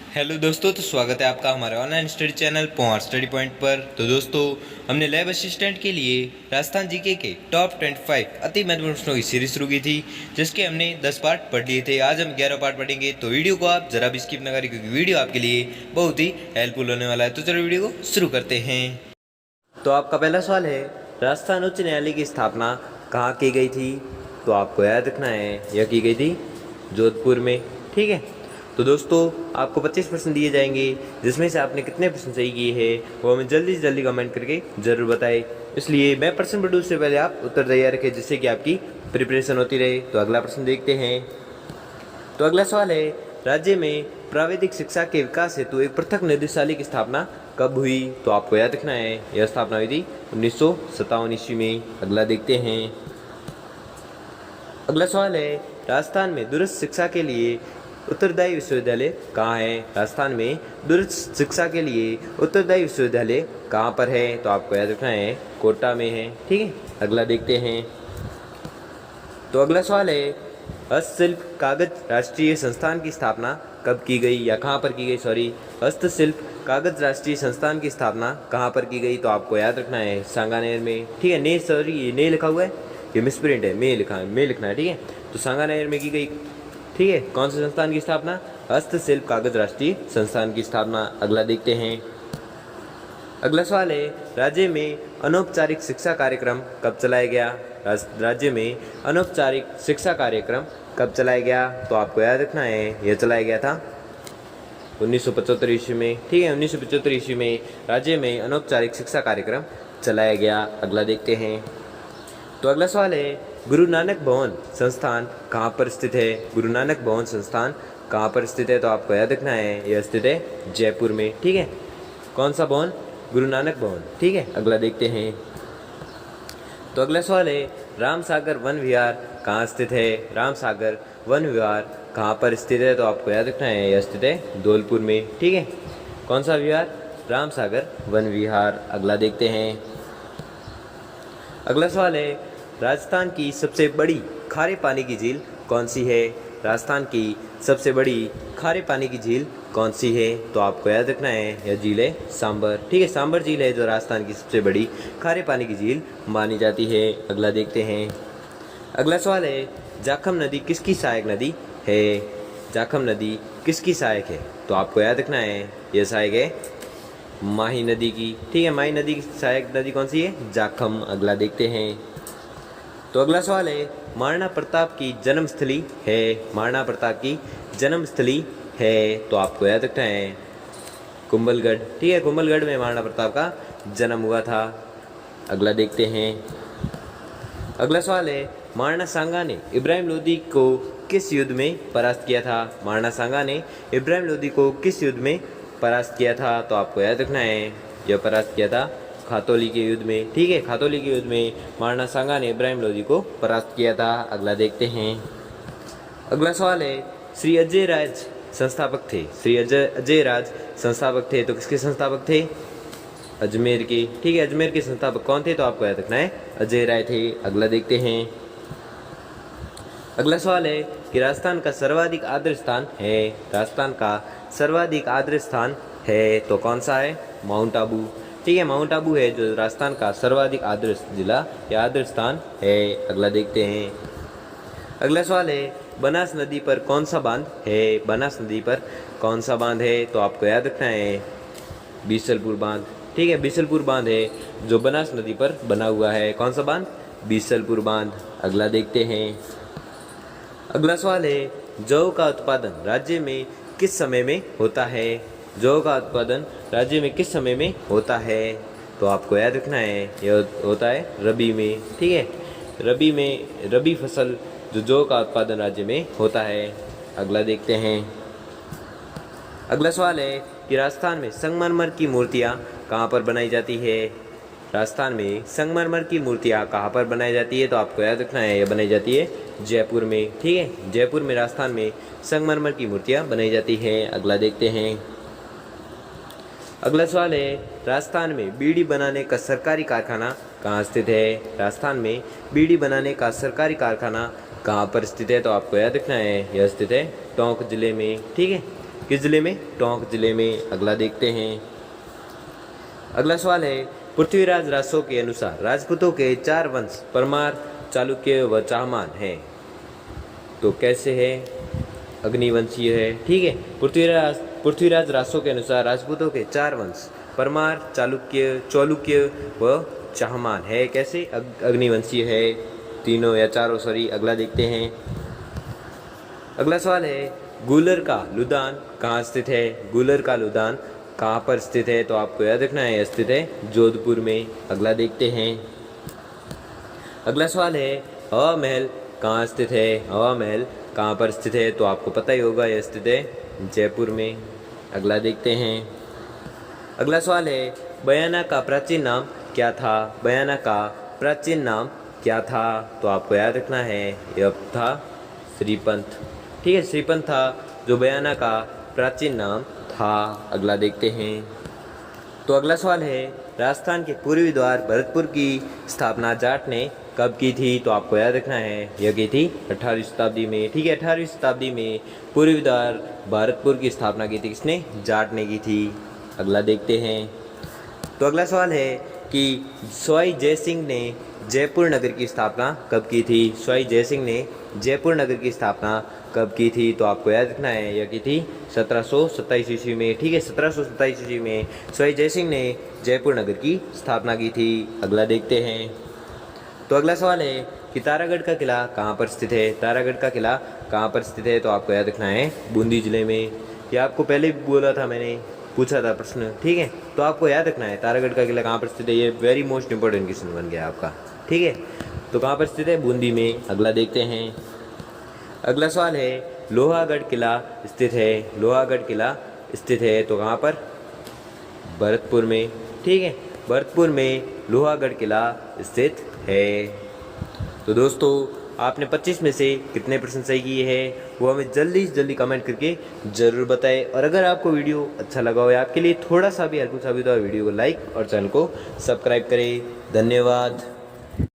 Hello दोस्तों, तो स्वागत है आपका हमारे online study channel Pohar study point पर। तो दोस्तों, हमने लैब असिस्टेंट के लिए राजस्थान जीके के टॉप 25 अति महत्वपूर्ण प्रश्नों की सीरीज शुरू की थी, जिसके हमने 10 पार्ट पढ़ लिए थे। आज हम 11 पार्ट पढ़ेंगे, तो वीडियो को आप जरा भी स्किप न करें, क्योंकि वीडियो आपके लिए बहुत ही हेल्पफुल होने वाला है। तो चलो वीडियो को शुरू करते हैं। तो आपका पहला सवाल है, राजस्थान उच्च न्यायालय की स्थापना कहाँ की गई थी? तो आपको याद रखना है, यह की गई थी जोधपुर में। ठीक है, तो दोस्तों आपको 25 प्रश्न दिए जाएंगे, जिसमें से आपने कितने प्रश्न सही किए हैं वो हमें जल्दी से जल्दी कमेंट करके ज़रूर बताएं। इसलिए मैं प्रश्न पढ़ूँ उससे पहले आप उत्तर तैयार रखें, जिससे कि आपकी प्रिपरेशन होती रहे। तो अगला प्रश्न देखते हैं। तो अगला सवाल है, राज्य में प्राविधिक शिक्षा के विकास हेतु एक पृथक निदेशालय की स्थापना कब हुई? तो आपको याद रखना है, यह स्थापना हुई थी 1957 ईस्वी में। अगला देखते हैं। अगला सवाल है, राजस्थान में दूरस्थ शिक्षा के लिए उत्तरदायी विश्वविद्यालय कहाँ है? राजस्थान में दूरस्थ शिक्षा के लिए उत्तरदायी विश्वविद्यालय कहाँ पर है? तो आपको याद रखना है, कोटा में है। ठीक है, अगला देखते हैं। तो अगला सवाल है, हस्तशिल्प कागज राष्ट्रीय संस्थान की स्थापना कब की गई, या कहाँ पर की गई? हस्तशिल्प कागज राष्ट्रीय संस्थान की स्थापना कहाँ पर की गई? तो आपको याद रखना है, सांगानेर में। ठीक है, ये ने लिखा हुआ है, ये मिसप्रिंट है, में लिखना है। ठीक है, तो सांगानेर में की गई। ठीक है, कौन से संस्थान की स्थापना? हस्तशिल्प कागज राष्ट्रीय संस्थान की स्थापना। अगला देखते हैं। अगला सवाल है, राज्य में अनौपचारिक शिक्षा कार्यक्रम कब चलाया गया? राज्य में अनौपचारिक शिक्षा कार्यक्रम कब चलाया गया? तो आपको याद रखना है, यह चलाया गया था 1975 ईस्वी में। ठीक है, 1975 ईस्वी में राज्य में अनौपचारिक शिक्षा कार्यक्रम चलाया गया। अगला देखते हैं। तो अगला सवाल है, गुरु नानक भवन संस्थान कहाँ पर स्थित है? गुरु नानक भवन संस्थान कहाँ पर स्थित है? तो आपको याद रखना है, यह स्थित है जयपुर में। ठीक है, कौन सा भवन? गुरु नानक भवन। ठीक है, अगला देखते हैं। तो अगला सवाल है, रामसागर वन विहार कहाँ स्थित है? रामसागर वन विहार कहाँ पर स्थित है? तो आपको याद रखना है, यह स्थित है धौलपुर में। ठीक है, कौन सा विहार? रामसागर वन विहार। अगला देखते हैं। अगला सवाल है, राजस्थान की सबसे बड़ी खारे पानी की झील कौन सी है? राजस्थान की सबसे बड़ी खारे पानी की झील कौन सी है? तो आपको याद रखना है, यह झील है सांबर। ठीक है, सांबर झील है जो राजस्थान की सबसे बड़ी खारे पानी की झील मानी जाती है। अगला देखते हैं। अगला सवाल है, जाखम नदी किसकी सहायक नदी है? जाखम नदी किसकी सहायक है? तो आपको याद रखना है, यह सहायक है माही नदी की। ठीक है, माही नदी की सहायक नदी कौन सी है? जाखम। अगला देखते हैं। तो अगला सवाल है, महाराणा प्रताप की जन्मस्थली है? महाराणा प्रताप की जन्मस्थली है? तो आपको याद रखना है, कुंभलगढ़। ठीक है, कुंभलगढ़ में महाराणा प्रताप का जन्म हुआ था। अगला देखते हैं। अगला सवाल है, महाराणा सांगा ने इब्राहिम लोदी को किस युद्ध में परास्त किया था? महाराणा सांगा ने इब्राहिम लोदी को किस युद्ध में परास्त किया था? तो आपको याद रखना है, यह परास्त किया था खातौली के युद्ध में। ठीक है, खातौली के युद्ध में महाराणा सांगा ने इब्राहिम लोदी को परास्त किया था। अगला देखते हैं। अगला सवाल है, श्री अजय राज संस्थापक थे? श्री अजय राज संस्थापक थे, तो किसके संस्थापक थे? अजमेर के। ठीक है, अजमेर के संस्थापक कौन थे? तो आपको याद रखना है, अजय राय थे। अगला देखते हैं। अगला सवाल है कि राजस्थान का सर्वाधिक आदर्श स्थान है? राजस्थान का सर्वाधिक आदर्श स्थान है तो कौन सा है? माउंट आबू। ठीक है, माउंट आबू है जो राजस्थान का सर्वाधिक आदर्श जिला या आदर्श स्थान है। अगला देखते हैं। अगला सवाल है, बनास नदी पर कौन सा बांध है? बनास नदी पर कौन सा बांध है? तो आपको याद रखना है, बीसलपुर बांध। ठीक है, बीसलपुर बांध है जो बनास नदी पर बना हुआ है। कौन सा बांध? बीसलपुर बांध। अगला देखते हैं। अगला सवाल है, जौ का उत्पादन राज्य में किस समय में होता है? जौ का उत्पादन राज्य में किस समय में होता है? तो आपको याद रखना है, यह होता है रबी में। ठीक है, रबी में रबी फसल जो जौ का उत्पादन राज्य में होता है। अगला देखते हैं। अगला सवाल है कि राजस्थान में संगमरमर की मूर्तियाँ कहाँ पर बनाई जाती है? राजस्थान में संगमरमर की मूर्तियाँ कहाँ पर बनाई जाती है? तो आपको याद रखना है, यह बनाई जाती है जयपुर में। ठीक है, जयपुर में राजस्थान में संगमरमर की मूर्तियाँ बनाई जाती हैं। अगला देखते हैं। अगला सवाल है, राजस्थान में बीड़ी बनाने का सरकारी कारखाना कहाँ स्थित है? राजस्थान में बीड़ी बनाने का सरकारी कारखाना कहाँ पर स्थित है? तो आपको याद रखना है, यह स्थित है टोंक जिले में। ठीक है, किस जिले में? टोंक जिले में। अगला देखते हैं। अगला सवाल है, पृथ्वीराज रासो के अनुसार राजपूतों के 4 वंश परमार, चालुक्य व चाहमान हैं। तो कैसे है? अग्निवंशीय है। ठीक है, पृथ्वीराज रासो के अनुसार राजपूतों के 4 वंश परमार, चालुक्य व चाहमान है। कैसे? अग्निवंशीय है। तीनों या चारों, सॉरी। अगला देखते हैं। अगला सवाल है, गूलर का लुदान कहाँ स्थित है? गूलर का लुदान कहाँ पर स्थित है? तो आपको याद रखना है, स्थित है जोधपुर में। अगला देखते हैं। अगला सवाल है, हवा महल कहाँ स्थित है? हवा महल कहाँ पर स्थित है? तो आपको पता ही होगा, यह स्थित है जयपुर में। अगला देखते हैं। अगला सवाल है, बयाना का प्राचीन नाम क्या था? बयाना का प्राचीन नाम क्या था? तो आपको याद रखना है, यह था श्रीपंथ। ठीक है, श्रीपंथ था जो बयाना का प्राचीन नाम था। अगला देखते हैं। तो अगला सवाल है, राजस्थान के पूर्वी द्वार भरतपुर की स्थापना जाट ने कब की थी? तो आपको याद रखना है, यह की थी 18वीं शताब्दी में। ठीक है, 18वीं शताब्दी में पूर्वी द्वार भरतपुर की स्थापना की थी। किसने? जाट ने की थी। अगला देखते हैं। तो अगला सवाल है कि सवाई जयसिंह ने जयपुर नगर की स्थापना कब की थी? सवाई जयसिंह ने जयपुर नगर की स्थापना कब की थी? तो आपको याद रखना है, यह की थी 1727 ईस्वी में। ठीक है, 1727 ईस्वी में सवाई जयसिंह ने जयपुर नगर की स्थापना की थी। अगला देखते हैं। तो अगला सवाल है कि तारागढ़ का किला कहाँ पर स्थित है? तारागढ़ का किला कहाँ पर स्थित है? तो आपको याद रखना है, बूंदी जिले में। ये आपको पहले भी बोला था, मैंने पूछा था प्रश्न। ठीक है, तो आपको याद रखना है तारागढ़ का किला कहाँ पर स्थित है। ये वेरी मोस्ट इंपॉर्टेंट क्वेश्चन बन गया आपका। ठीक है, तो कहाँ पर स्थित है? बूंदी में। अगला देखते हैं। अगला सवाल है, लोहागढ़ किला स्थित है। लोहागढ़ किला स्थित है तो कहाँ पर? भरतपुर में। ठीक है, भरतपुर में लोहागढ़ किला स्थित है। तो दोस्तों, आपने 25 में से कितने प्रश्न सही किए हैं वो हमें जल्दी से जल्दी कमेंट करके ज़रूर बताएं। और अगर आपको वीडियो अच्छा लगा हो या आपके लिए थोड़ा सा भी हेल्पफुल साबित हुआ, वीडियो को लाइक और चैनल को सब्सक्राइब करें। धन्यवाद।